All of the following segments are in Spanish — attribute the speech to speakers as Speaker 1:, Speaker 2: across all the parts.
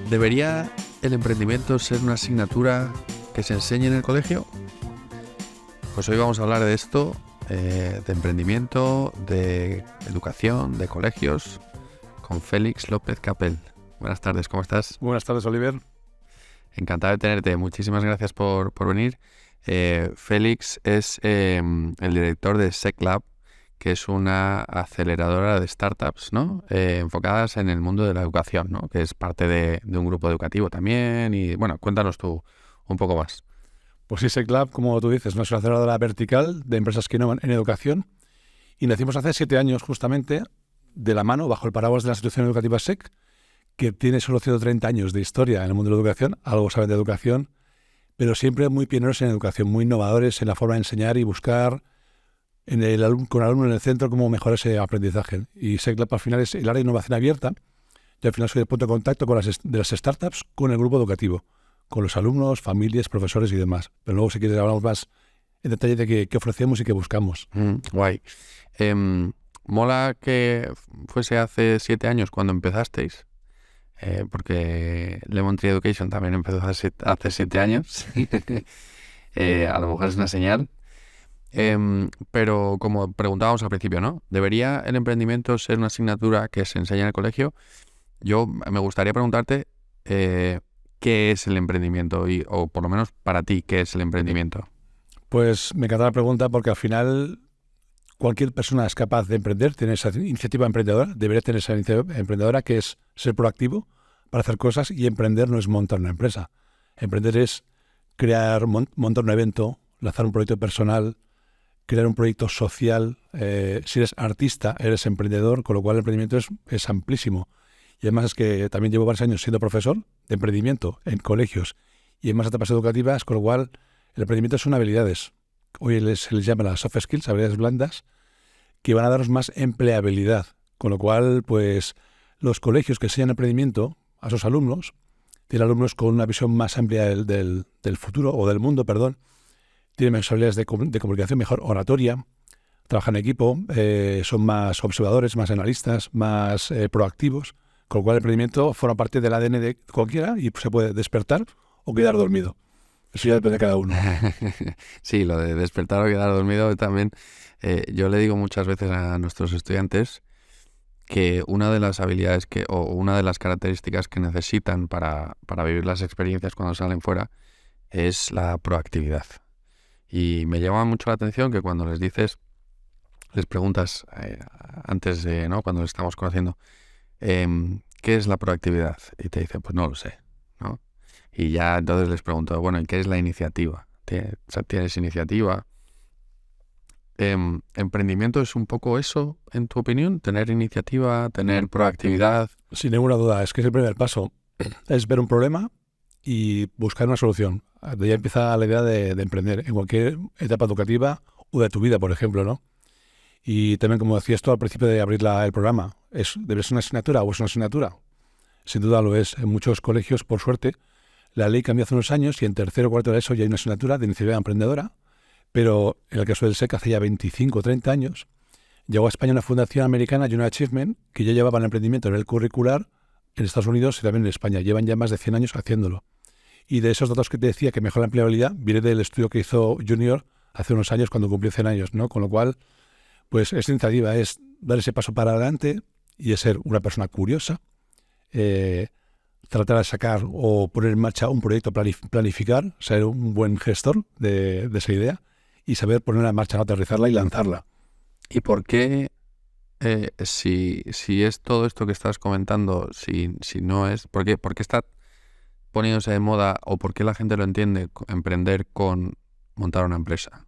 Speaker 1: ¿Debería el emprendimiento ser una asignatura que se enseñe en el colegio? Pues hoy vamos a hablar de esto, de emprendimiento, de educación, de colegios, con Félix López Capel. Buenas tardes, ¿cómo estás?
Speaker 2: Buenas tardes, Oliver.
Speaker 1: Encantado de tenerte, muchísimas gracias por venir. Félix es el director de SecLab, que es una aceleradora de startups, ¿no? Enfocadas en el mundo de la educación, ¿no? Que es parte de un grupo educativo también. Y bueno, cuéntanos tú un poco más.
Speaker 2: Pues sí, SecLab, como tú dices, ¿no? Es una aceleradora vertical de empresas que innovan en educación. Y nacimos hace 7 años justamente de la mano, bajo el paraguas de la institución educativa SEC, que tiene solo 130 años de historia en el mundo de la educación, algo saben de educación, pero siempre muy pioneros en educación, muy innovadores en la forma de enseñar y buscar con el alumno en el centro cómo mejorar ese aprendizaje. Y SecLab al final es el área de innovación abierta. Yo al final soy el punto de contacto con de las startups con el grupo educativo, con los alumnos, familias, profesores y demás. Pero luego, si quieres, hablamos más en detalle de qué ofrecemos y qué buscamos.
Speaker 1: Guay. Mola que fuese hace 7 años cuando empezasteis, porque Lemon Tree Education también empezó hace 7 años. A lo mejor es una señal. Pero como preguntábamos al principio, ¿no? ¿Debería el emprendimiento ser una asignatura que se enseña en el colegio? Yo me gustaría preguntarte ¿qué es el emprendimiento? O por lo menos para ti, ¿qué es el emprendimiento?
Speaker 2: Pues me encanta la pregunta porque al final cualquier persona es capaz de emprender, tener esa iniciativa emprendedora, debería tener esa iniciativa emprendedora que es ser proactivo para hacer cosas, y emprender no es montar una empresa. Emprender es montar un evento, lanzar un proyecto personal, crear un proyecto social. Si eres artista, eres emprendedor, con lo cual el emprendimiento es amplísimo. Y además es que también llevo varios años siendo profesor de emprendimiento en colegios y en más etapas educativas, con lo cual el emprendimiento son habilidades. Hoy se les llama las soft skills, habilidades blandas, que van a daros más empleabilidad. Con lo cual, pues, los colegios que enseñan emprendimiento a sus alumnos, tienen alumnos con una visión más amplia del futuro, o del mundo, perdón, tienen mejores habilidades de comunicación, mejor oratoria, trabajan en equipo, son más observadores, más analistas, más proactivos, con lo cual el emprendimiento forma parte del ADN de cualquiera y se puede despertar o quedar dormido. Eso ya depende de cada uno.
Speaker 1: Sí, lo de despertar o quedar dormido también. Yo le digo muchas veces a nuestros estudiantes que una de las habilidades o una de las características que necesitan para vivir las experiencias cuando salen fuera es la proactividad. Y me llama mucho la atención que cuando les preguntas antes de, ¿no? Cuando les estamos conociendo, ¿qué es la proactividad? Y te dicen, pues no lo sé, ¿no? Y ya entonces les pregunto, bueno, ¿y qué es la iniciativa? ¿Tienes iniciativa? ¿Emprendimiento es un poco eso, en tu opinión? ¿Tener iniciativa, tener proactividad?
Speaker 2: Sin ninguna duda, es que es el primer paso. Es ver un problema y buscar una solución. De ahí empieza la idea de emprender en cualquier etapa educativa o de tu vida, por ejemplo, ¿no? Y también, como decías tú al principio de abrir el programa, ¿debe ser una asignatura o es una asignatura? Sin duda lo es. En muchos colegios, por suerte, la ley cambió hace unos años y en tercero o cuarto de eso ya hay una asignatura de iniciativa emprendedora, pero en el caso del SEC, hace ya 25 o 30 años, llegó a España una fundación americana, United Achievement, que ya llevaba el emprendimiento en el curricular en Estados Unidos y también en España. Llevan ya más de 100 años haciéndolo. Y de esos datos que te decía que mejora la empleabilidad, viene del estudio que hizo Junior hace unos años cuando cumplió 100 años, ¿no? Con lo cual, pues esta iniciativa es dar ese paso para adelante y es ser una persona curiosa, tratar de sacar o poner en marcha un proyecto, planificar, ser un buen gestor de esa idea y saber ponerla en marcha, aterrizarla y lanzarla.
Speaker 1: ¿Y por qué, si es todo esto que estás comentando, si no es, por qué está poniéndose de moda o por qué la gente lo entiende, emprender con montar una empresa?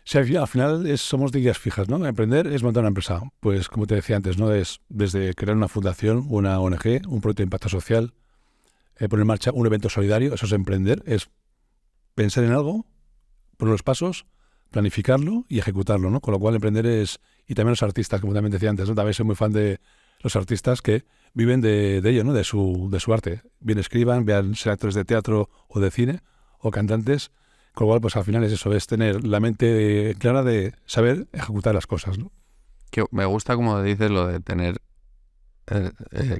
Speaker 2: Sí, al final somos de guías fijas, ¿no? Emprender es montar una empresa. Pues como te decía antes, ¿no? Es desde crear una fundación, una ONG, un proyecto de impacto social, poner en marcha un evento solidario. Eso es emprender, es pensar en algo, poner los pasos, planificarlo y ejecutarlo, ¿no? Con lo cual emprender y también los artistas, como también decía antes, ¿no? También soy muy fan de los artistas que viven de ello, ¿no? De su arte. Bien escriban, sean actores de teatro o de cine o cantantes. Con lo cual, pues al final es eso, es tener la mente clara de saber ejecutar las cosas, ¿no?
Speaker 1: Que me gusta como dices lo de tener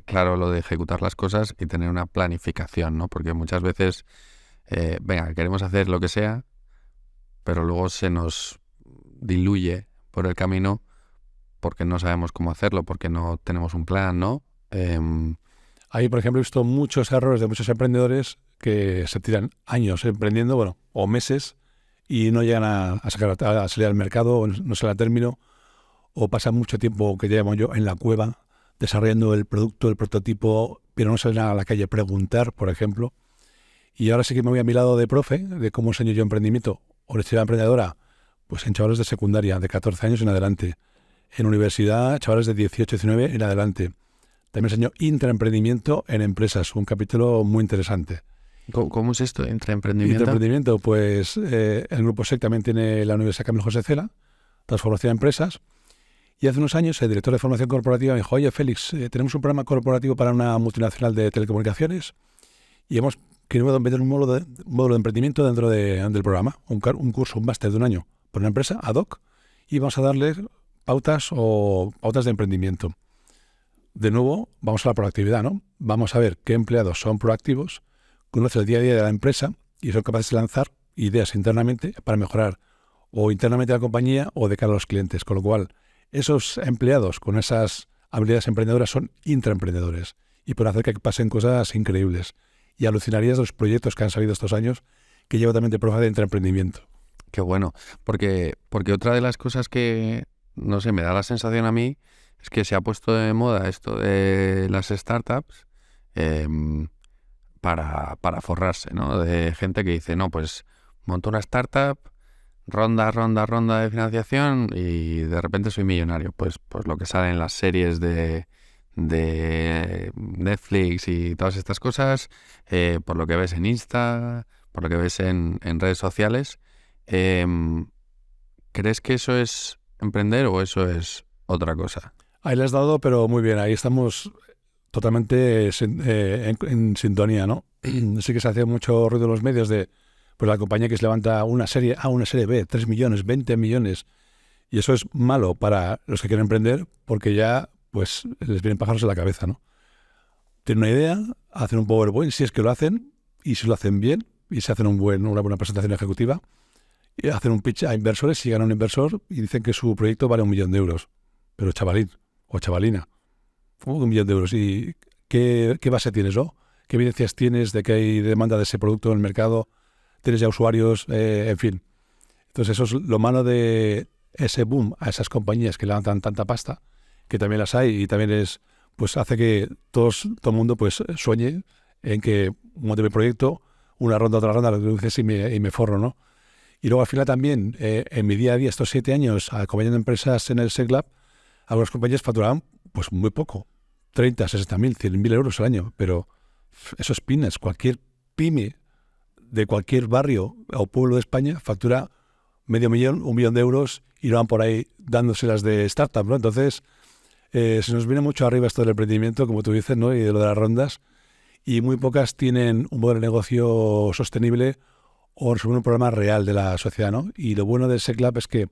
Speaker 1: claro lo de ejecutar las cosas y tener una planificación, ¿no? Porque muchas veces, venga, queremos hacer lo que sea, pero luego se nos diluye por el camino porque no sabemos cómo hacerlo, porque no tenemos un plan, ¿no?
Speaker 2: Ahí, por ejemplo, he visto muchos errores de muchos emprendedores que se tiran años emprendiendo, bueno, o meses, y no llegan a salir al mercado, o no salen a término, o pasan mucho tiempo, que llamo yo, en la cueva, desarrollando el producto, el prototipo, pero no salen a la calle a preguntar, por ejemplo. Y ahora sí que me voy a mi lado de profe, de cómo enseño yo emprendimiento, honestidad emprendedora, pues en chavales de secundaria, de 14 años en adelante. En universidad, chavales de 18, 19 en adelante. También enseño intraemprendimiento en empresas, un capítulo muy interesante.
Speaker 1: ¿Cómo es esto? ¿Intraemprendimiento?
Speaker 2: Intraemprendimiento, pues el Grupo SEC también tiene la Universidad Camilo José Cela, transformación de empresas. Y hace unos años el director de formación corporativa me dijo, oye Félix, tenemos un programa corporativo para una multinacional de telecomunicaciones y hemos querido meter un módulo de emprendimiento dentro del programa, un curso, un máster de un año por una empresa ad hoc, y vamos a darle pautas de emprendimiento. De nuevo, vamos a la proactividad, ¿no? Vamos a ver qué empleados son proactivos, conocen el día a día de la empresa y son capaces de lanzar ideas internamente para mejorar o internamente a la compañía o de cara a los clientes. Con lo cual, esos empleados con esas habilidades emprendedoras son intraemprendedores y pueden hacer que pasen cosas increíbles. Y alucinarías de los proyectos que han salido estos años que llevo también de profe de intraemprendimiento.
Speaker 1: Qué bueno, porque otra de las cosas que, no sé, me da la sensación a mí es que se ha puesto de moda esto de las startups para forrarse, ¿no? De gente que dice, no, pues monto una startup, ronda de financiación y de repente soy millonario. Pues lo que sale en las series de Netflix y todas estas cosas, por lo que ves en Insta, por lo que ves en redes sociales. ¿Crees que eso es emprender o eso es otra cosa?
Speaker 2: Ahí le has dado, pero muy bien, ahí estamos totalmente en sintonía, ¿no? Sí que se hace mucho ruido en los medios de pues la compañía que se levanta una serie A, una serie B, 3 millones, 20 millones. Y eso es malo para los que quieren emprender porque ya pues les vienen pájaros en la cabeza, ¿no? Tienen una idea, hacen un PowerPoint, si es que lo hacen, y si lo hacen bien, y se hacen una buena presentación ejecutiva, y hacen un pitch a inversores y llegan a un inversor y dicen que su proyecto vale 1 millón de euros. Pero chavalín o chavalina, ¿cómo que 1 millón de euros? ¿Y qué base tienes, no? ¿Qué evidencias tienes de que hay demanda de ese producto en el mercado? ¿Tienes ya usuarios? En fin. Entonces eso es lo malo de ese boom a esas compañías que levantan tanta pasta, que también las hay y también pues hace que todo el mundo pues sueñe en que monte mi proyecto, una ronda, otra ronda, lo que dices y me forro, ¿no? Y luego al final también, en mi día a día, estos 7 años acompañando empresas en el SECLab, algunas compañías facturaban pues muy poco, 30, 60.000, 100.000 euros al año, pero eso es peanuts. Cualquier pyme de cualquier barrio o pueblo de España factura medio millón, 1 millón de euros y no van por ahí dándoselas de startup, ¿no? Entonces, se nos viene mucho arriba esto del emprendimiento, como tú dices, ¿no? Y de lo de las rondas, y muy pocas tienen un modelo de negocio sostenible o resolver un problema real de la sociedad, ¿no? Y lo bueno del SECLab es que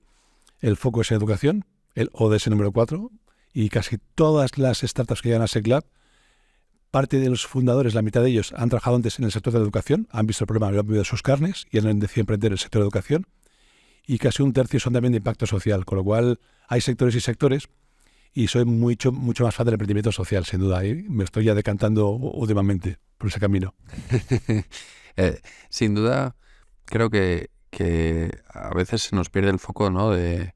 Speaker 2: el foco es en educación, el ODS número 4, y casi todas las startups que llegan a SECLab, parte de los fundadores, la mitad de ellos, han trabajado antes en el sector de la educación, han visto el problema, lo han vivido de sus carnes y han decidido emprender el sector de educación, y casi un tercio son también de impacto social, con lo cual hay sectores y sectores, y soy mucho más fan del emprendimiento social, sin duda, y me estoy ya decantando últimamente por ese camino.
Speaker 1: Sin duda, creo que a veces se nos pierde el foco, ¿no? de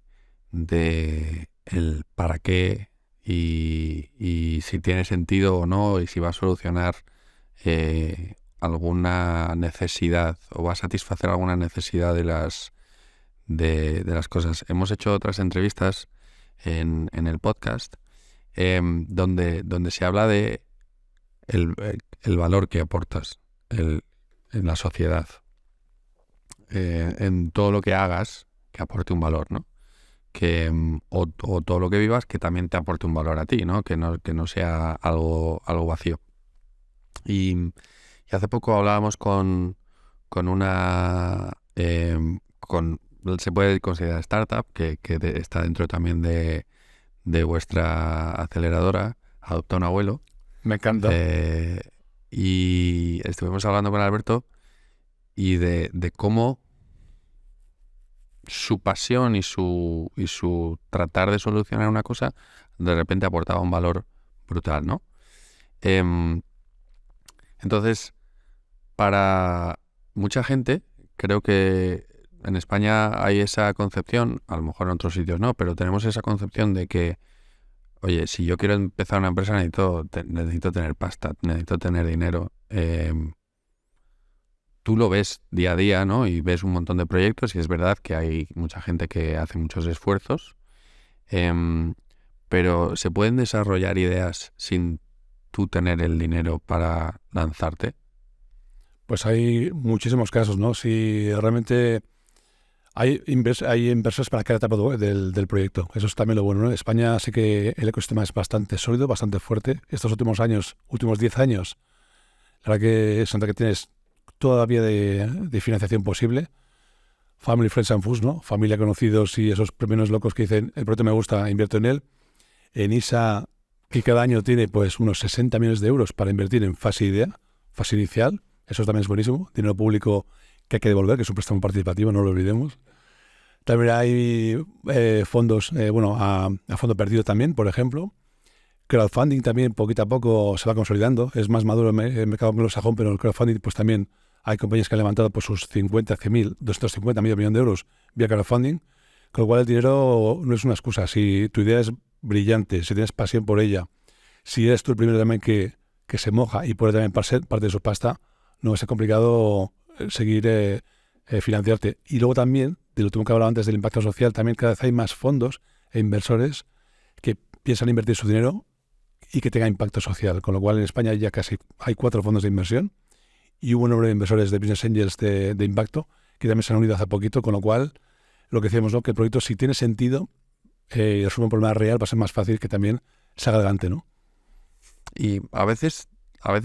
Speaker 1: el para qué y si tiene sentido o no y si va a solucionar alguna necesidad o va a satisfacer alguna necesidad de las cosas. Hemos hecho otras entrevistas en el podcast donde se habla de el valor que aportas en la sociedad, en todo lo que hagas que aporte un valor, ¿no? O todo lo que vivas que también te aporte un valor a ti, ¿no? Que no sea algo vacío. Y hace poco hablábamos con una se puede considerar startup que está dentro también de vuestra aceleradora, adopta un abuelo.
Speaker 2: Me encanta.
Speaker 1: Y estuvimos hablando con Alberto y de cómo su pasión y su tratar de solucionar una cosa de repente aportaba un valor brutal, ¿no? Entonces, para mucha gente, creo que en España hay esa concepción, a lo mejor en otros sitios no, pero tenemos esa concepción de que, oye, si yo quiero empezar una empresa necesito tener pasta, necesito tener dinero. Tú lo ves día a día, ¿no? Y ves un montón de proyectos y es verdad que hay mucha gente que hace muchos esfuerzos, pero ¿se pueden desarrollar ideas sin tú tener el dinero para lanzarte?
Speaker 2: Pues hay muchísimos casos, ¿no? Si realmente hay inversores para cada etapa del proyecto. Eso es también lo bueno, ¿no? En España sí que el ecosistema es bastante sólido, bastante fuerte. Estos últimos 10 años, la verdad que es que tienes toda vía de financiación posible. Family, Friends and Fools, ¿no? Familia, conocidos y esos primeros locos que dicen, el proyecto me gusta, invierto en él. En ISA, que cada año tiene pues unos 60 millones de euros para invertir en fase inicial. Eso también es buenísimo. Dinero público que hay que devolver, que es un préstamo participativo, no lo olvidemos. También hay fondos, a fondo perdido también, por ejemplo. Crowdfunding también poquito a poco se va consolidando. Es más maduro el mercado anglosajón, pero el crowdfunding pues también hay compañías que han levantado pues, sus 50, 100.000, 250, medio millón de euros vía crowdfunding. Con lo cual el dinero no es una excusa. Si tu idea es brillante, si tienes pasión por ella, si eres tú el primero también que se moja y puede también parte de su pasta, no va a ser complicado seguir financiarte. Y luego también, de lo último que hablaba antes del impacto social, también cada vez hay más fondos e inversores que piensan invertir su dinero y que tenga impacto social. Con lo cual en España ya casi hay 4 fondos de inversión y hubo un número de inversores de Business Angels de impacto que también se han unido hace poquito, con lo cual lo que decíamos, ¿no? Que el proyecto, si tiene sentido y resuelve un problema real, va a ser más fácil que también salga adelante, ¿no?
Speaker 1: Y a veces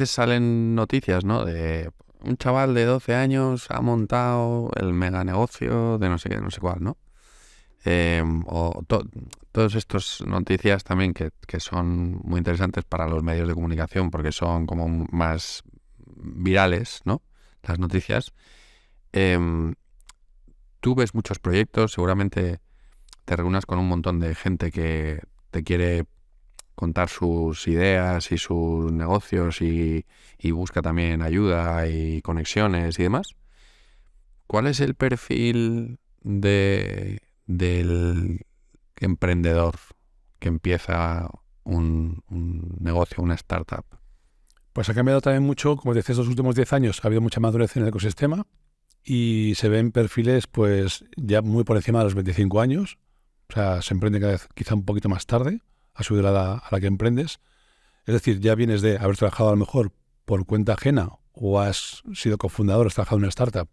Speaker 1: salen noticias, ¿no? De un chaval de 12 años ha montado el mega negocio de no sé qué, no sé cuál, ¿no? Todas estas noticias también que son muy interesantes para los medios de comunicación porque son como más virales, ¿no? Las noticias. Tú ves muchos proyectos, seguramente te reúnas con un montón de gente que te quiere contar sus ideas y sus negocios y busca también ayuda y conexiones y demás. ¿Cuál es el perfil del emprendedor que empieza un negocio, una startup?
Speaker 2: Pues ha cambiado también mucho, como decías, los últimos 10 años ha habido mucha madurez en el ecosistema y se ven perfiles pues ya muy por encima de los 25 años. O sea, se emprende cada vez quizá un poquito más tarde a su edad a la que emprendes. Es decir, ya vienes de haber trabajado a lo mejor por cuenta ajena o has sido cofundador, has trabajado en una startup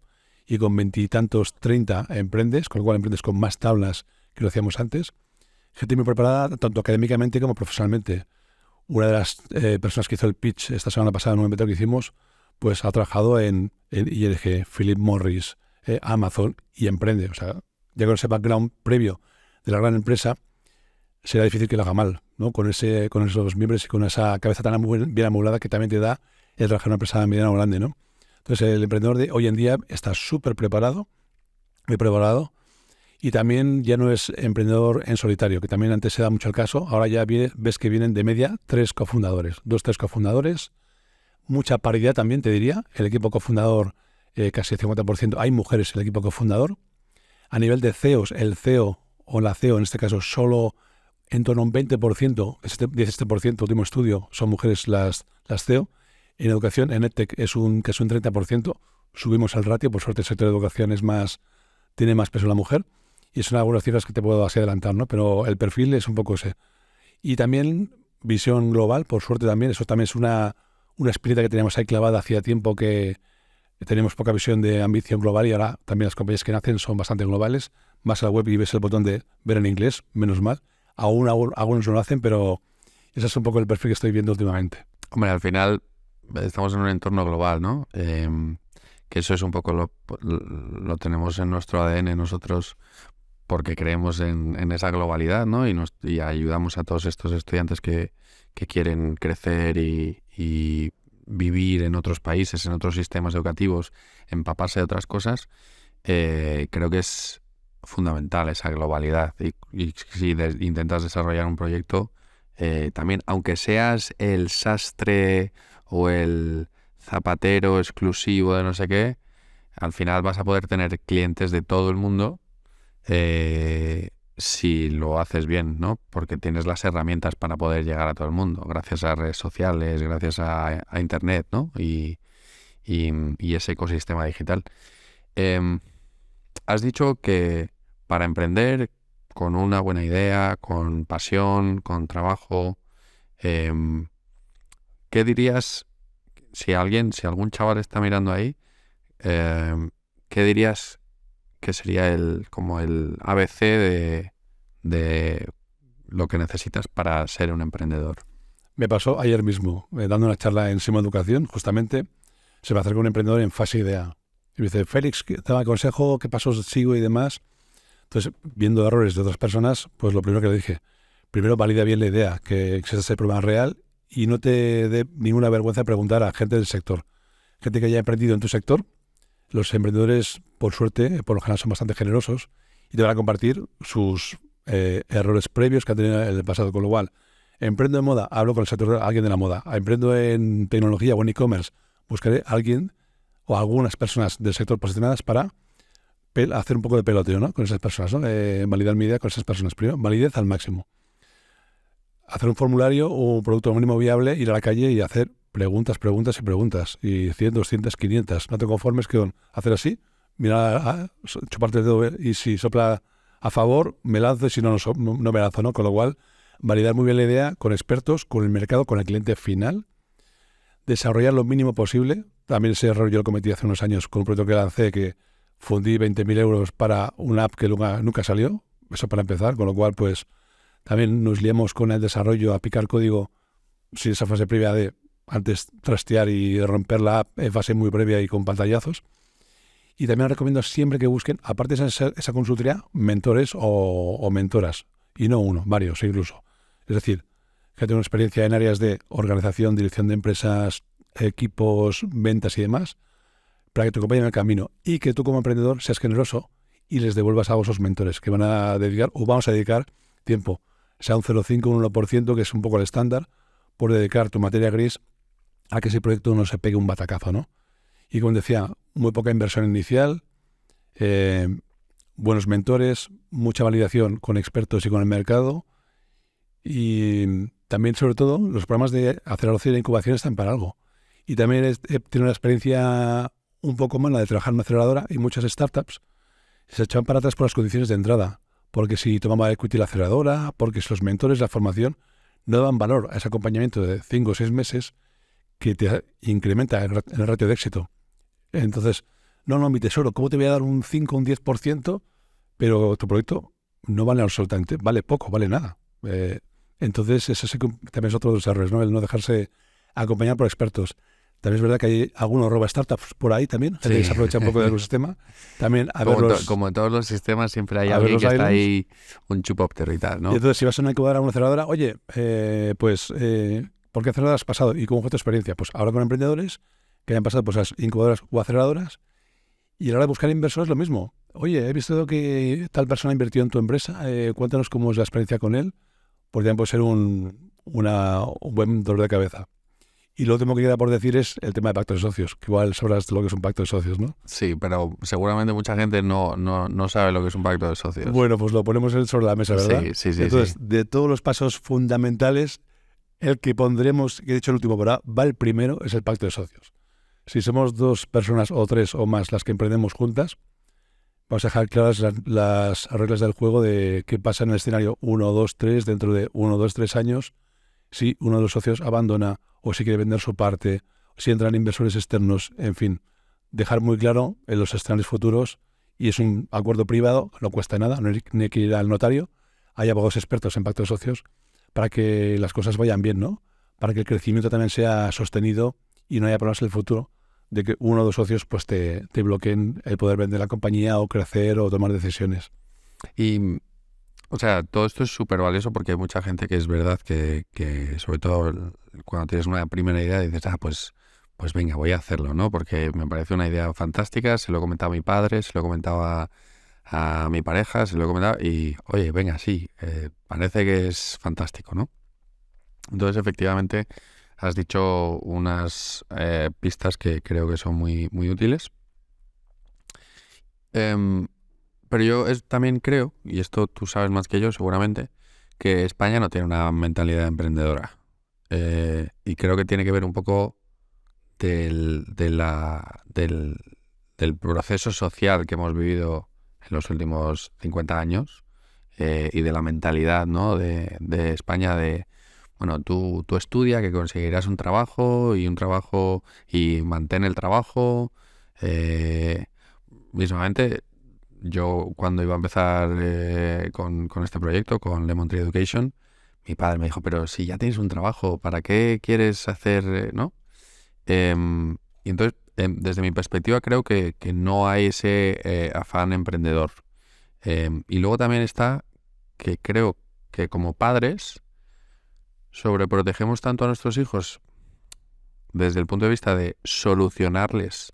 Speaker 2: y con 20 y tantos, 30 emprendes, con lo cual emprendes con más tablas que lo hacíamos antes. Gente muy preparada tanto académicamente como profesionalmente. Una de las personas que hizo el pitch esta semana pasada en un evento que hicimos, pues ha trabajado en ING, Philip Morris, Amazon y emprende. O sea, ya con ese background previo de la gran empresa, será difícil que lo haga mal, ¿no? Con esos miembros y con esa cabeza tan bien amueblada que también te da el trabajar en una empresa mediana o grande, ¿no? Entonces el emprendedor de hoy en día está súper preparado, muy preparado, y también ya no es emprendedor en solitario, que también antes se da mucho el caso. Ahora ya ves que vienen de media 3 cofundadores, 2-3 cofundadores, mucha paridad también, te diría. El equipo cofundador, casi el 50%, hay mujeres en el equipo cofundador. A nivel de CEOs, el CEO o la CEO, en este caso, solo en torno a un 20%, 17%, último estudio, son mujeres las CEO. En educación, en EdTech, es un 30%. Subimos el ratio, por suerte el sector de educación tiene más peso la mujer. Y son algunas cifras que te puedo así adelantar, ¿no? Pero el perfil es un poco ese. Y también visión global, por suerte también. Eso también es una espinita que teníamos ahí clavada hacía tiempo, que tenemos poca visión de ambición global, y ahora también las compañías que nacen son bastante globales. Vas a la web y ves el botón de ver en inglés, menos mal. Aún algunos no lo hacen, pero ese es un poco el perfil que estoy viendo últimamente.
Speaker 1: Hombre, al final estamos en un entorno global, ¿no? Que eso es un poco lo tenemos en nuestro ADN nosotros, porque creemos en esa globalidad, ¿no? Y ayudamos a todos estos estudiantes que que quieren crecer y vivir en otros países, en otros sistemas educativos, empaparse de otras cosas, creo que es fundamental esa globalidad. Y si intentas desarrollar un proyecto, también, aunque seas el sastre o el zapatero exclusivo de no sé qué, al final vas a poder tener clientes de todo el mundo si lo haces bien, ¿no? Porque tienes las herramientas para poder llegar a todo el mundo, gracias a redes sociales, gracias a Internet, ¿no? Y ese ecosistema digital. Has dicho que para emprender con una buena idea, con pasión, con trabajo, ¿qué dirías si algún chaval está mirando ahí? ¿Qué dirías que sería como el ABC de lo que necesitas para ser un emprendedor?
Speaker 2: Me pasó ayer mismo, dando una charla en Simo Educación, justamente, se me acercó un emprendedor en fase idea. Y me dice, Félix, te aconsejo qué pasos sigo y demás. Entonces, viendo errores de otras personas, pues lo primero que le dije, primero valida bien la idea, que existe ese problema real y no te dé ninguna vergüenza preguntar a gente del sector. Gente que haya emprendido en tu sector. Los emprendedores, por suerte, por lo general son bastante generosos y te van a compartir sus errores previos que han tenido en el pasado. Con lo cual, emprendo en moda, hablo con el sector, alguien de la moda. Emprendo en tecnología o en e-commerce, buscaré a alguien o algunas personas del sector posicionadas para hacer un poco de peloteo, ¿no? Con esas personas, ¿no? Validar mi idea con esas personas. Primero, validez al máximo. Hacer un formulario o un producto mínimo viable, ir a la calle y hacer preguntas y preguntas. Y 100, 200, 500. No te conformes con hacer así, mira, chuparte el dedo y si sopla a favor, me lanzo y si no, no me lanzo, ¿no? Con lo cual, validar muy bien la idea con expertos, con el mercado, con el cliente final. Desarrollar lo mínimo posible. También ese error yo lo cometí hace unos años con un proyecto que lancé que fundí 20.000 euros para una app que nunca salió. Eso para empezar. Con lo cual, pues, también nos liamos con el desarrollo a picar código sin esa fase previa de antes trastear y romper la app en fase muy previa y con pantallazos. Y también recomiendo siempre que busquen, aparte de esa consultoría, mentores o mentoras. Y no uno, varios incluso. Es decir, que tengan experiencia en áreas de organización, dirección de empresas, equipos, ventas y demás, para que te acompañen en el camino y que tú como emprendedor seas generoso y les devuelvas a esos mentores que van a dedicar o vamos a dedicar tiempo, sea un 0,5 o un 1%, que es un poco el estándar, por dedicar tu materia gris a que ese proyecto no se pegue un batacazo, ¿no? Y como decía, muy poca inversión inicial, buenos mentores, mucha validación con expertos y con el mercado y también, sobre todo, los programas de aceleración e incubación están para algo. Y también he tenido una experiencia un poco mala de trabajar en una aceleradora y muchas startups se echaban para atrás por las condiciones de entrada. Porque si tomaba equity la aceleradora, porque si los mentores, la formación, no daban valor a ese acompañamiento de 5 o 6 meses que te incrementa el ratio de éxito. Entonces, no, mi tesoro, ¿cómo te voy a dar un 5 o un 10%? Pero tu proyecto no vale absolutamente, vale poco, vale nada. Entonces, eso sí que también es otro de los errores, ¿no? El no dejarse acompañar por expertos. También es verdad que hay algunos roba startups por ahí también, gente que se aprovecha un poco del ecosistema. También
Speaker 1: como en todos los sistemas siempre hay alguien que está ahí, un chupóptero y tal, ¿no?
Speaker 2: Y entonces si vas a una incubadora o una aceleradora, oye, ¿por qué aceleradora has pasado? ¿Y cómo fue tu experiencia? Pues ahora con emprendedores que hayan pasado pues las incubadoras o aceleradoras y a la hora de buscar inversores lo mismo. Oye, he visto que tal persona ha invertido en tu empresa, cuéntanos cómo es la experiencia con él, porque también puede ser un buen dolor de cabeza. Y lo último que queda por decir es el tema de pactos de socios, que igual sabrás lo que es un pacto de socios, ¿no?
Speaker 1: Sí, pero seguramente mucha gente no sabe lo que es un pacto de socios.
Speaker 2: Bueno, pues lo ponemos sobre la mesa, ¿verdad?
Speaker 1: Sí.
Speaker 2: Entonces, de todos los pasos fundamentales, el que pondremos, que he dicho el último por ahí, va el primero, es el pacto de socios. Si somos 2 personas o 3 o más las que emprendemos juntas, vamos a dejar claras las reglas del juego de qué pasa en el escenario 1, 2, 3, dentro de 1, 2, 3 años, si uno de los socios abandona o si quiere vender su parte, si entran inversores externos, en fin, dejar muy claro en los escenarios futuros, y es un acuerdo privado, no cuesta nada, no hay que ir al notario, hay abogados expertos en pacto de socios para que las cosas vayan bien, ¿no? Para que el crecimiento también sea sostenido y no haya problemas en el futuro de que uno o 2 socios pues te bloqueen el poder vender la compañía o crecer o tomar decisiones.
Speaker 1: Y O sea, todo esto es súper valioso porque hay mucha gente que es verdad que sobre todo cuando tienes una primera idea dices, pues venga, voy a hacerlo, ¿no? Porque me parece una idea fantástica, se lo he comentado a mi padre, se lo he comentado a mi pareja, se lo he comentado y, oye, venga, sí, parece que es fantástico, ¿no? Entonces, efectivamente, has dicho unas pistas que creo que son muy, muy útiles. Em, pero yo también creo, y esto tú sabes más que yo seguramente, que España no tiene una mentalidad emprendedora. Y creo que tiene que ver un poco del proceso social que hemos vivido en los últimos 50 años y de la mentalidad, ¿no? de España de, bueno, tú estudia que conseguirás un trabajo y mantén el trabajo. eh, Mismamente, yo cuando iba a empezar con este proyecto, con Lemon Tree Education, mi padre me dijo, pero si ya tienes un trabajo, ¿para qué quieres hacer, no? Y entonces, desde mi perspectiva, creo que no hay ese afán emprendedor. Y luego también está que creo que como padres sobreprotegemos tanto a nuestros hijos desde el punto de vista de solucionarles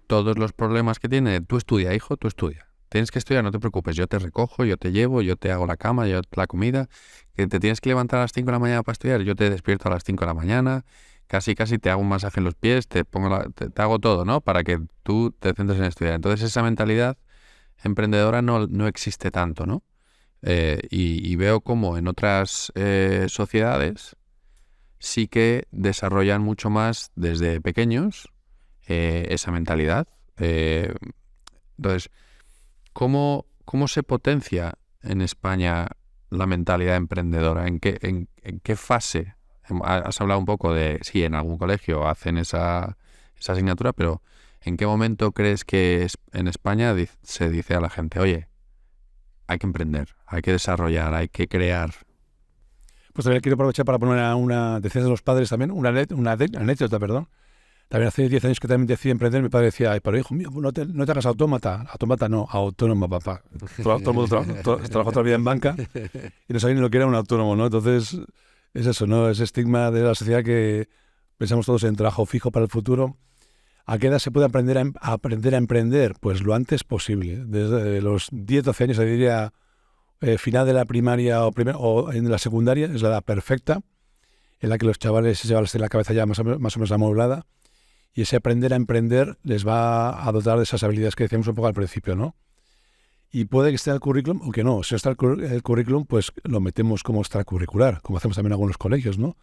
Speaker 1: todos los problemas que tiene. Tú estudia, hijo, tú estudia. Tienes que estudiar, no te preocupes, yo te recojo, yo te llevo, yo te hago la cama, yo la comida. Que te tienes que levantar a las 5 de la mañana para estudiar, yo te despierto a las 5 de la mañana, casi te hago un masaje en los pies, te hago todo, ¿no? Para que tú te centres en estudiar. Entonces esa mentalidad emprendedora no existe tanto, ¿no? Y veo como en otras sociedades sí que desarrollan mucho más desde pequeños esa mentalidad. Entonces, ¿cómo se potencia en España la mentalidad emprendedora? ¿En qué fase? Has hablado un poco de, sí, en algún colegio hacen esa asignatura, pero ¿en qué momento crees que en España se dice a la gente, oye, hay que emprender, hay que desarrollar, hay que crear?
Speaker 2: Pues también quiero aprovechar para poner una, decías de los padres también, una anécdota, perdón. También hace 10 años que también decidí emprender, mi padre decía, ay, pero hijo mío, no te hagas autómata no, autónomo, papá. Todo el mundo trabajó toda la vida en banca y no sabía ni lo que era un autónomo, ¿no? Entonces, es eso, ¿no? Ese estigma de la sociedad que pensamos todos en trabajo fijo para el futuro. ¿A qué edad se puede aprender a emprender? Pues lo antes posible. Desde los 10, 12 años, se diría final de la primaria o en la secundaria, es la edad perfecta en la que los chavales y chavales tienen la cabeza ya más o menos amueblada. Y ese aprender a emprender les va a dotar de esas habilidades que decíamos un poco al principio, ¿no? Y puede que esté en el currículum o que no. Si no está el currículum, pues lo metemos como extracurricular, como hacemos también en algunos colegios, ¿no?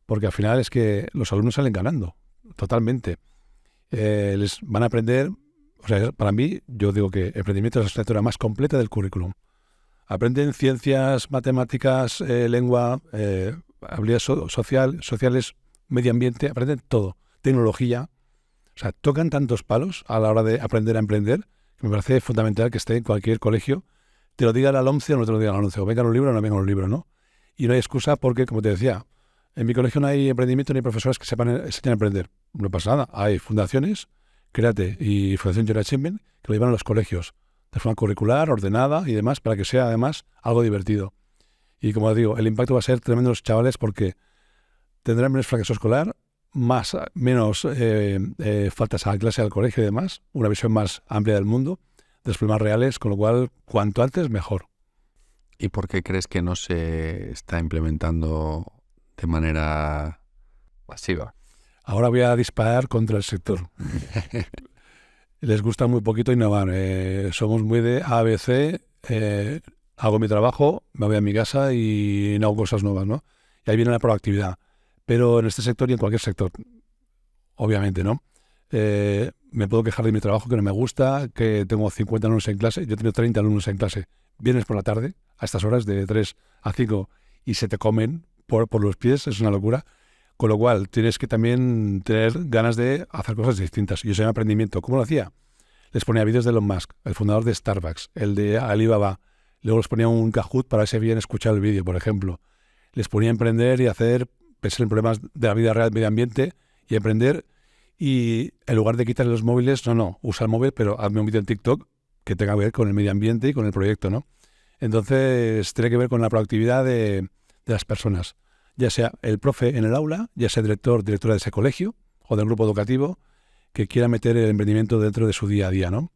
Speaker 2: Porque al final es que los alumnos salen ganando, totalmente. Les van a aprender, o sea, para mí, yo digo que emprendimiento es la asignatura más completa del currículum. Aprenden ciencias, matemáticas, lengua, habilidades sociales, medio ambiente, aprenden todo. Tecnología. O sea, tocan tantos palos a la hora de aprender a emprender que me parece fundamental que esté en cualquier colegio, te lo diga la LOMCE o no te lo diga la LOMCE, o venga un libro o no venga un libro, ¿no? Y no hay excusa porque, como te decía, en mi colegio no hay emprendimiento ni profesores que sepan enseñar a emprender. No pasa nada. Hay fundaciones, Créate y Fundación George Chapman, que lo llevan a los colegios de forma curricular, ordenada y demás, para que sea además algo divertido. Y como digo, el impacto va a ser tremendo en los chavales porque tendrán menos fracaso escolar, menos faltas a la clase, al colegio y demás, una visión más amplia del mundo, de los problemas reales, con lo cual, cuanto antes, mejor.
Speaker 1: ¿Y por qué crees que no se está implementando de manera masiva?
Speaker 2: Ahora voy a disparar contra el sector. Les gusta muy poquito innovar. Somos muy de ABC, hago mi trabajo, me voy a mi casa y no hago cosas nuevas, ¿no? Y ahí viene la proactividad. Pero en este sector y en cualquier sector, obviamente, ¿no? Me puedo quejar de mi trabajo que no me gusta, que tengo 50 alumnos en clase, yo tengo 30 alumnos en clase. Vienes por la tarde, a estas horas de 3 a 5, y se te comen por los pies, es una locura. Con lo cual, tienes que también tener ganas de hacer cosas distintas. Y eso es emprendimiento. ¿Cómo lo hacía? Les ponía vídeos de Elon Musk, el fundador de Starbucks, el de Alibaba. Luego les ponía un Kahoot para ver si habían escuchado el vídeo, por ejemplo. Les ponía a emprender y hacer, pensar en problemas de la vida real, medio ambiente, y emprender. Y en lugar de quitarle los móviles, no, usa el móvil, pero hazme un vídeo en TikTok que tenga que ver con el medio ambiente y con el proyecto, ¿no? Entonces, tiene que ver con la proactividad de las personas, ya sea el profe en el aula, ya sea el directora de ese colegio o del grupo educativo, que quiera meter el emprendimiento dentro de su día a día, ¿no?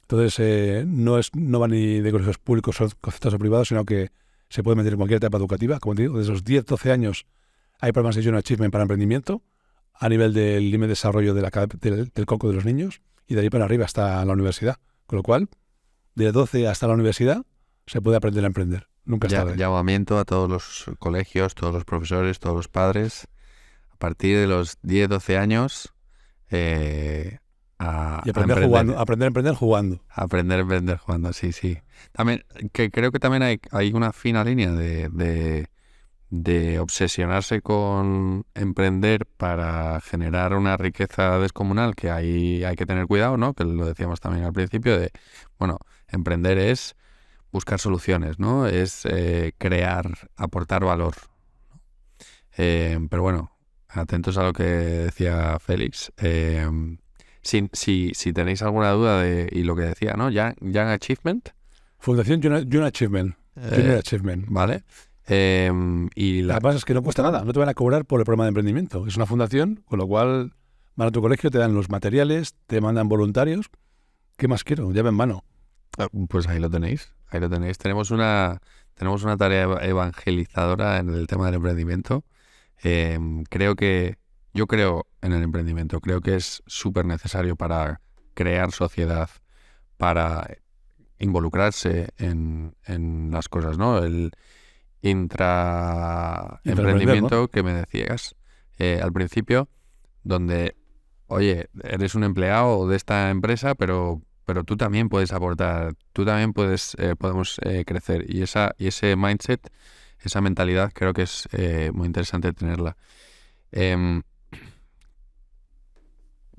Speaker 2: Entonces, no va ni de colegios públicos o concertados o privados, sino que se puede meter en cualquier etapa educativa. Como te digo, desde los 10, 12 años hay programas de Junior Achievement para emprendimiento a nivel del límite de desarrollo del coco de los niños y de ahí para arriba hasta la universidad. Con lo cual, de 12 hasta la universidad se puede aprender a emprender. Nunca es tarde.
Speaker 1: Llamamiento a todos los colegios, todos los profesores, todos los padres, a partir de los 10, 12 años,
Speaker 2: Y aprender jugando, aprender a emprender jugando.
Speaker 1: Aprender a emprender jugando, sí, sí. También, que creo que también hay una fina línea de obsesionarse con emprender para generar una riqueza descomunal, que ahí hay que tener cuidado, ¿no? Que lo decíamos también al principio, bueno, emprender es buscar soluciones, ¿no? Es crear, aportar valor. Pero bueno, atentos a lo que decía Félix. Si tenéis alguna duda y lo que decía, ¿no? Young Achievement.
Speaker 2: Fundación Junior Achievement. Junior Achievement.
Speaker 1: Vale. Y
Speaker 2: lo que pasa es que no cuesta nada, no te van a cobrar por el programa de emprendimiento. Es una fundación, con lo cual van a tu colegio, te dan los materiales, te mandan voluntarios. ¿Qué más quiero? Llave en mano.
Speaker 1: Pues ahí lo tenéis. Ahí lo tenéis. Tenemos una tarea evangelizadora en el tema del emprendimiento. Yo creo en el emprendimiento. Creo que es súper necesario para crear sociedad, para involucrarse en las cosas, ¿no? El intraemprendimiento, ¿no? Que me decías al principio, donde, oye, eres un empleado de esta empresa, pero tú también puedes aportar, tú también podemos crecer. Y ese mindset, esa mentalidad, creo que es muy interesante tenerla.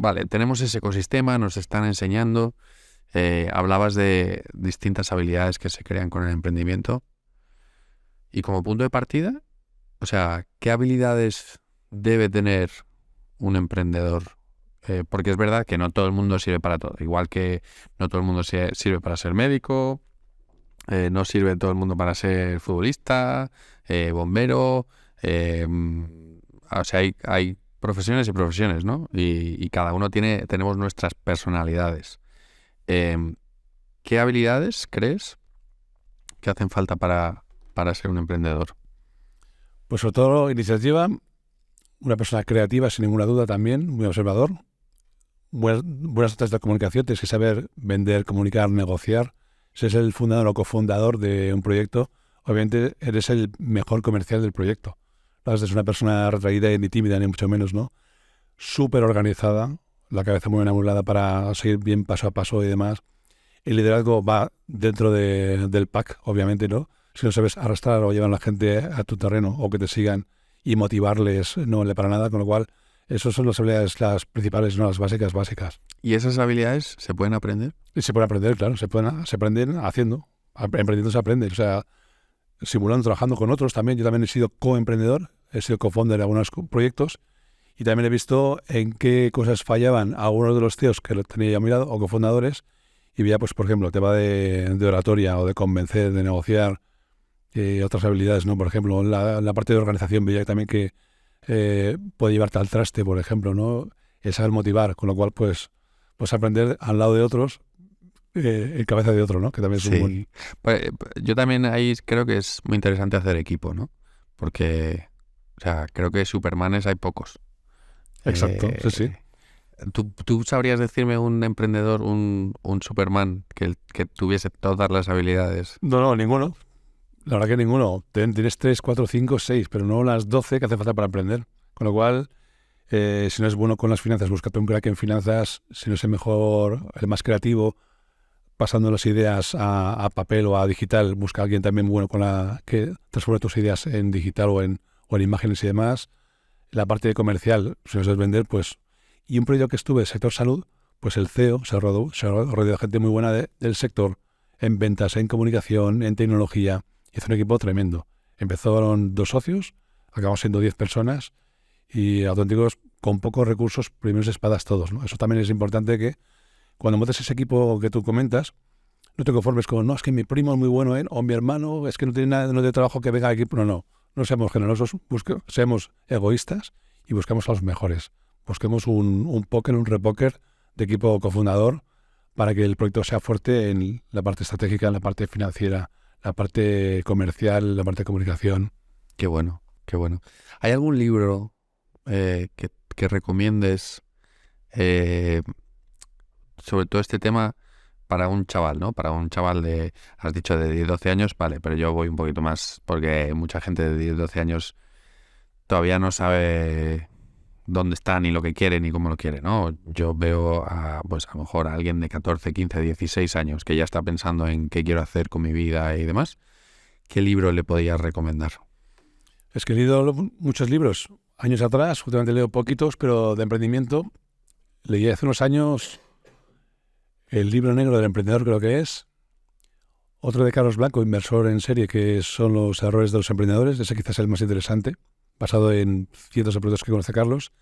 Speaker 1: Vale, tenemos ese ecosistema, nos están enseñando. Hablabas de distintas habilidades que se crean con el emprendimiento. Y como punto de partida, o sea, ¿qué habilidades debe tener un emprendedor? Porque es verdad que no todo el mundo sirve para todo. Igual que no todo el mundo sirve para ser médico, no sirve todo el mundo para ser futbolista, bombero. O sea, hay profesiones y profesiones, ¿no? Y cada uno tenemos nuestras personalidades. ¿Qué habilidades crees que hacen falta para ser un emprendedor?
Speaker 2: Pues sobre todo iniciativa, una persona creativa sin ninguna duda también, muy observador, buenas dotes de comunicación, tienes que saber vender, comunicar, negociar. Si eres el fundador o cofundador de un proyecto, obviamente eres el mejor comercial del proyecto. No eres una persona retraída ni tímida, ni mucho menos, ¿no? Súper organizada, la cabeza muy bien amulada para seguir bien paso a paso y demás. El liderazgo va dentro del pack, obviamente, ¿no? Si no sabes arrastrar o llevar a la gente a tu terreno o que te sigan y motivarles, no vale para nada, con lo cual esas son las habilidades las principales, no las básicas.
Speaker 1: ¿Y esas habilidades se pueden aprender?
Speaker 2: Y se pueden aprender, claro, se aprenden haciendo. Emprendiendo se aprende, o sea, simulando, trabajando con otros también. Yo también he sido coemprendedor, he sido cofounder de algunos proyectos y también he visto en qué cosas fallaban algunos de los CEOs que lo tenía yo mirado o cofundadores y veía, pues, por ejemplo, el tema de oratoria o de convencer, de negociar, otras habilidades, ¿no? Por ejemplo, la parte de organización veía también que puede llevarte al traste, por ejemplo, ¿no? El saber motivar, con lo cual, pues aprender al lado de otros, en cabeza de otro, ¿no? Que también es un buen...
Speaker 1: Pues, yo también ahí creo que es muy interesante hacer equipo, ¿no? Porque, o sea, creo que Supermanes hay pocos.
Speaker 2: Exacto, sí.
Speaker 1: ¿Tú sabrías decirme un emprendedor, un Superman que tuviese todas las habilidades?
Speaker 2: No, ninguno. La verdad que ninguno. Tienes 3, 4, 5, 6, pero no las 12 que hace falta para aprender. Con lo cual, si no es bueno con las finanzas, búscate un crack en finanzas. Si no es el mejor, el más creativo, pasando las ideas a papel o a digital, busca a alguien también bueno que transforme tus ideas en digital o en imágenes y demás. La parte de comercial, si no sabes vender, pues... Y un proyecto que estuve, sector salud, pues el CEO se rodeó de gente muy buena del sector, en ventas, en comunicación, en tecnología. Hizo un equipo tremendo. Empezaron 2 socios, acabamos siendo 10 personas y auténticos con pocos recursos, primeros espadas todos, ¿no? Eso también es importante, que cuando montes ese equipo que tú comentas, No te conformes con, no, es que mi primo es muy bueno, o mi hermano, es que no tiene nada, no tiene trabajo que venga aquí. No seamos generosos, seamos egoístas y busquemos a los mejores. Busquemos un póker, un repóker de equipo cofundador para que el proyecto sea fuerte en la parte estratégica, en la parte financiera, la parte comercial, la parte de comunicación.
Speaker 1: Qué bueno, qué bueno. ¿Hay algún libro que recomiendes sobre todo este tema para un chaval, ¿no? Para un chaval has dicho de 10, 12 años, vale, pero yo voy un poquito más porque mucha gente de 10, 12 años todavía no sabe dónde está, ni lo que quiere, ni cómo lo quiere, ¿no? Yo veo pues a lo mejor a alguien de 14, 15, 16 años que ya está pensando en qué quiero hacer con mi vida y demás. ¿Qué libro le podías recomendar?
Speaker 2: Es que he leído muchos libros años atrás, últimamente leo poquitos, pero de emprendimiento. Leí hace unos años el libro negro del emprendedor, creo que es. Otro de Carlos Blanco, inversor en serie, que son los errores de los emprendedores. Ese quizás es el más interesante, basado en cientos de productos que conoce Carlos.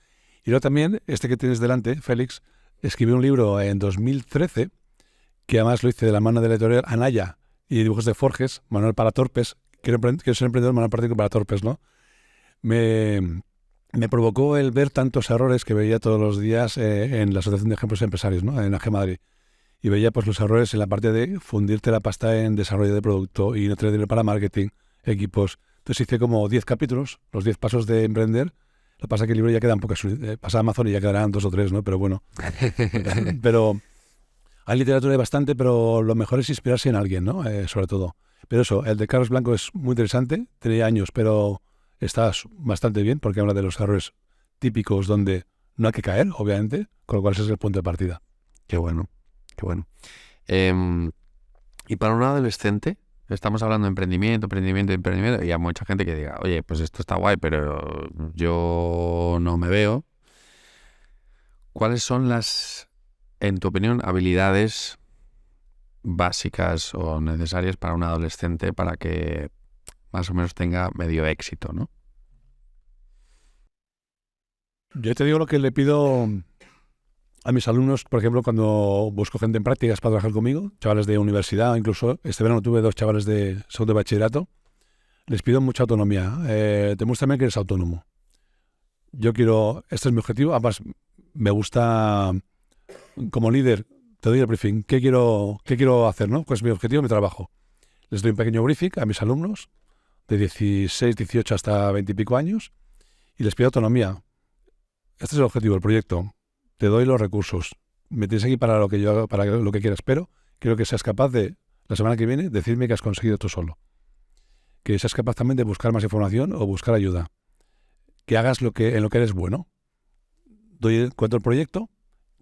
Speaker 2: Y luego también, este que tienes delante, Félix, escribió un libro en 2013, que además lo hice de la mano de la editorial Anaya y dibujos de Forges, Manual para Torpes. Quiero ser emprendedor, manual práctico para torpes, ¿no? Me provocó el ver tantos errores que veía todos los días en la Asociación de Ejemplos Empresarios, ¿no? En AG Madrid. Y veía pues los errores en la parte de fundirte la pasta en desarrollo de producto y no tener dinero para marketing, equipos. Entonces hice como 10 capítulos, los 10 pasos de emprender. Lo que pasa es que el libro ya quedan pocas. Pasa Amazon y ya quedarán 2 o 3, ¿no? Pero bueno. Pero hay literatura de bastante, pero lo mejor es inspirarse en alguien, ¿no? Sobre todo. Pero eso, el de Carlos Blanco es muy interesante. Tenía años, pero está bastante bien porque habla de los errores típicos donde no hay que caer, obviamente, con lo cual ese es el punto de partida.
Speaker 1: Qué bueno, qué bueno. Y para un adolescente, estamos hablando de emprendimiento, y hay mucha gente que diga, oye, pues esto está guay, pero yo no me veo. ¿Cuáles son en tu opinión, habilidades básicas o necesarias para un adolescente para que más o menos tenga medio éxito, ¿no?
Speaker 2: Yo te digo lo que le pido a mis alumnos, por ejemplo, cuando busco gente en prácticas para trabajar conmigo, chavales de universidad, incluso este verano tuve 2 chavales de segundo de bachillerato, les pido mucha autonomía. Demuéstrame que eres autónomo. Yo quiero, este es mi objetivo, además me gusta, como líder, te doy el briefing, ¿qué quiero hacer, no? Pues mi objetivo, mi trabajo. Les doy un pequeño briefing a mis alumnos, de 16, 18 hasta 20 y pico años, y les pido autonomía. Este es el objetivo, el proyecto. Te doy los recursos. Me tienes aquí para lo que yo hago, para lo que quieras, pero quiero que seas capaz de, la semana que viene, decirme que has conseguido tú solo. Que seas capaz también de buscar más información o buscar ayuda. Que hagas en lo que eres bueno. Cuento el proyecto.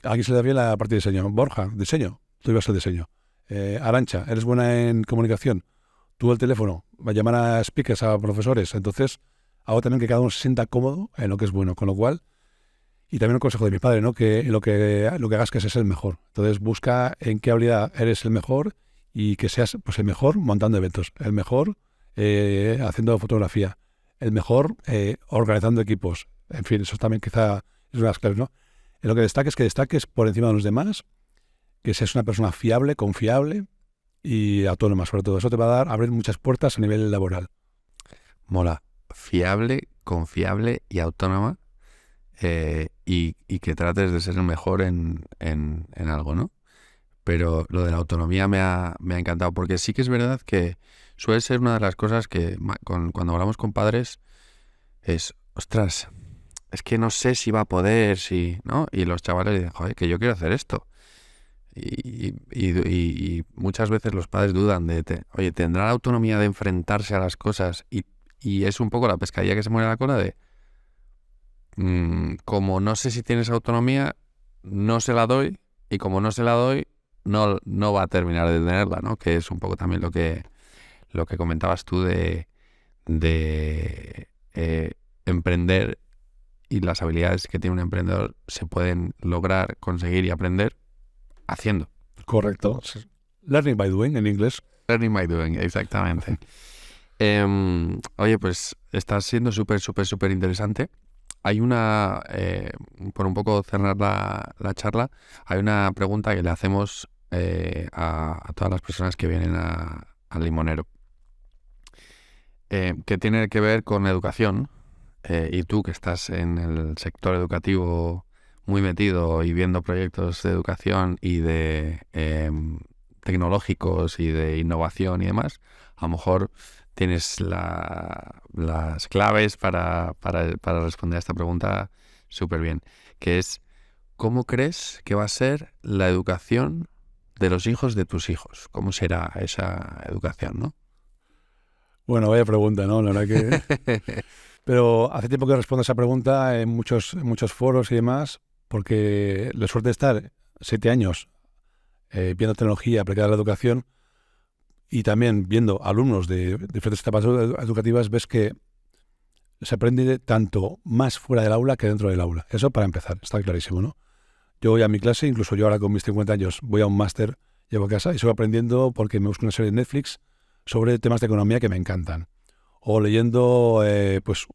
Speaker 2: A alguien se le da bien la parte de diseño. Borja, diseño. Tú ibas al diseño. Arantxa, eres buena en comunicación. Tú el teléfono. Va a llamar a speakers, a profesores. Entonces, hago también que cada uno se sienta cómodo en lo que es bueno. Con lo cual, y también un consejo de mi padre, ¿no? Que lo que hagas que seas el mejor. Entonces busca en qué habilidad eres el mejor y que seas pues el mejor montando eventos, el mejor haciendo fotografía, el mejor organizando equipos. En fin, eso también quizá es una de las claves, ¿no? En lo que destaques por encima de los demás, que seas una persona fiable, confiable y autónoma, sobre todo. Eso te va a abrir muchas puertas a nivel laboral.
Speaker 1: Mola. Fiable, confiable y autónoma. Y que trates de ser el mejor en algo, ¿no? Pero lo de la autonomía me ha encantado, porque sí que es verdad que suele ser una de las cosas que cuando hablamos con padres es, ostras, es que no sé si va a poder, ¿no? Y los chavales dicen, joder, que yo quiero hacer esto. Y muchas veces los padres dudan oye, ¿tendrá la autonomía de enfrentarse a las cosas? Y es un poco la pescadilla que se muere la cola de como no sé si tienes autonomía, no se la doy, y como no se la doy, no va a terminar de tenerla, ¿no? Que es un poco también lo que comentabas tú de emprender, y las habilidades que tiene un emprendedor se pueden lograr, conseguir y aprender haciendo.
Speaker 2: Correcto. Learning by doing en inglés.
Speaker 1: Learning by doing, exactamente. Oye, pues está siendo súper interesante. Hay por un poco cerrar la charla, hay una pregunta que le hacemos a todas las personas que vienen al Limonero, que tiene que ver con educación. Y tú, que estás en el sector educativo muy metido y viendo proyectos de educación y de tecnológicos y de innovación y demás, a lo mejor tienes las claves para responder a esta pregunta súper bien, que es: ¿cómo crees que va a ser la educación de los hijos de tus hijos? ¿Cómo será esa educación, no?
Speaker 2: Bueno, vaya pregunta, ¿no? La verdad que... Pero hace tiempo que respondo a esa pregunta en muchos foros y demás, porque la suerte de estar 7 años viendo tecnología aplicada a la educación y también viendo alumnos de diferentes etapas educativas, ves que se aprende tanto más fuera del aula que dentro del aula. Eso para empezar, está clarísimo, ¿no? Yo voy a mi clase, incluso yo ahora con mis 50 años voy a un máster, llevo a casa y sigo aprendiendo porque me busco una serie de Netflix sobre temas de economía que me encantan. O leyendo pues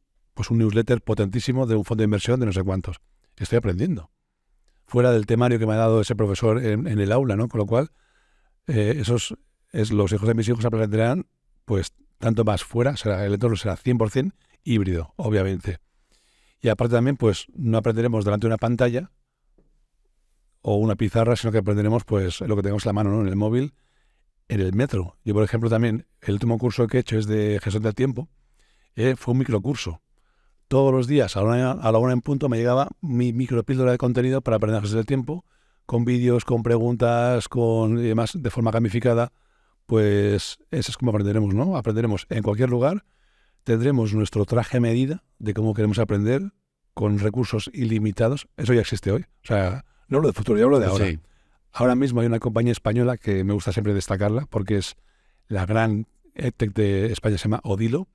Speaker 2: un newsletter potentísimo de un fondo de inversión de no sé cuántos. Estoy aprendiendo. Fuera del temario que me ha dado ese profesor en el aula, ¿no? Con lo cual, los hijos de mis hijos aprenderán pues tanto más fuera, el entorno será 100% híbrido, obviamente. Y aparte también, pues no aprenderemos delante de una pantalla o una pizarra, sino que aprenderemos pues lo que tenemos en la mano, ¿no? En el móvil, en el metro. Yo, por ejemplo, también, el último curso que he hecho es de gestión del tiempo. Fue un microcurso. Todos los días, a la una en punto, me llegaba mi micropíldora de contenido para aprender a gestionar el tiempo, con vídeos, con preguntas, con y demás, de forma gamificada. Pues eso es como aprenderemos, ¿no? Aprenderemos en cualquier lugar, tendremos nuestro traje a medida de cómo queremos aprender, con recursos ilimitados. Eso ya existe hoy. O sea, no hablo de futuro, yo hablo de ahora.
Speaker 1: Sí.
Speaker 2: Ahora mismo hay una compañía española que me gusta siempre destacarla porque es la gran EdTech de España, se llama Odilo.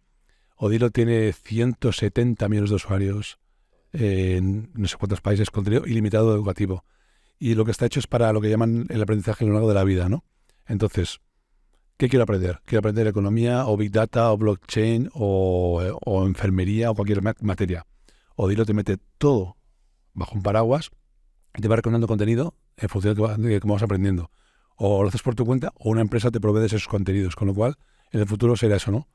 Speaker 2: Odilo tiene 170 millones de usuarios en no sé cuántos países, contenido ilimitado educativo. Y lo que está hecho es para lo que llaman el aprendizaje a lo largo de la vida, ¿no? Entonces, ¿qué quiero aprender? Quiero aprender economía o Big Data o blockchain o enfermería o cualquier materia. Odilo te mete todo bajo un paraguas y te va recomendando contenido en función de cómo vas aprendiendo. O lo haces por tu cuenta o una empresa te provee de esos contenidos. Con lo cual, en el futuro será eso, ¿no?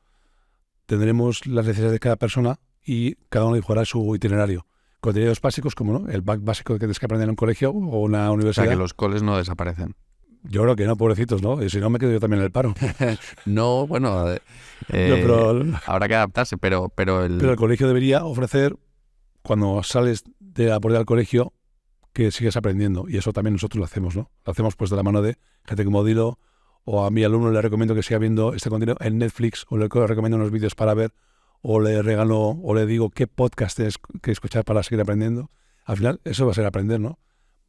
Speaker 2: Tendremos las necesidades de cada persona y cada uno dibujará su itinerario. Contenidos básicos como, ¿no?, el básico que tienes que aprender en un colegio o una
Speaker 1: O
Speaker 2: universidad.
Speaker 1: sea, que los coles no desaparecen.
Speaker 2: Yo creo que no, pobrecitos, ¿no? Y si no, me quedo yo también en el paro.
Speaker 1: No, bueno,
Speaker 2: No, pero
Speaker 1: habrá que adaptarse, pero
Speaker 2: el colegio debería ofrecer, cuando sales de la puerta del colegio, que sigues aprendiendo. Y eso también nosotros lo hacemos, ¿no? Lo hacemos pues de la mano de gente como Odilo, o a mi alumno le recomiendo que siga viendo este contenido en Netflix, o le recomiendo unos vídeos para ver, o le regalo, o le digo qué podcast tienes que escuchar para seguir aprendiendo. Al final, eso va a ser aprender, ¿no?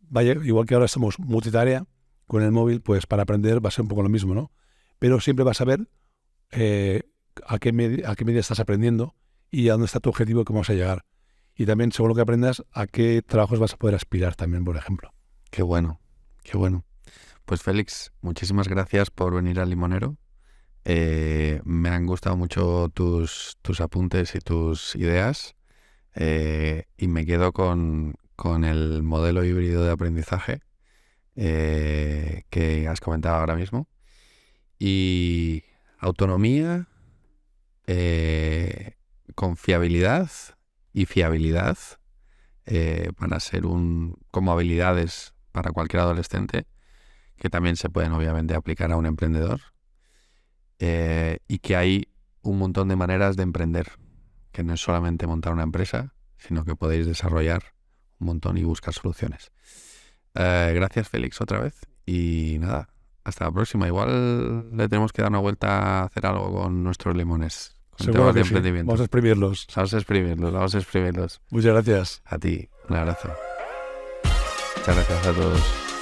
Speaker 2: Vaya, igual que ahora estamos multitarea con el móvil, pues para aprender va a ser un poco lo mismo, ¿no? Pero siempre vas a ver a qué medida estás aprendiendo y a dónde está tu objetivo y cómo vas a llegar. Y también, según lo que aprendas, a qué trabajos vas a poder aspirar también, por ejemplo.
Speaker 1: Qué bueno, qué bueno. Pues Félix, muchísimas gracias por venir al Limonero. Me han gustado mucho tus apuntes y tus ideas, y me quedo con el modelo híbrido de aprendizaje que has comentado ahora mismo. Y autonomía, confiabilidad y fiabilidad van a ser como habilidades para cualquier adolescente, que también se pueden obviamente aplicar a un emprendedor, y que hay un montón de maneras de emprender, que no es solamente montar una empresa, sino que podéis desarrollar un montón y buscar soluciones. Gracias, Félix, otra vez, y nada, hasta la próxima. Igual le tenemos que dar una vuelta a hacer algo con nuestros limones, con
Speaker 2: Seguro
Speaker 1: temas de
Speaker 2: que sí.
Speaker 1: emprendimiento.
Speaker 2: Vamos a exprimirlos.
Speaker 1: Vamos a exprimirlos.
Speaker 2: Muchas gracias.
Speaker 1: A ti, un abrazo. Muchas gracias a todos.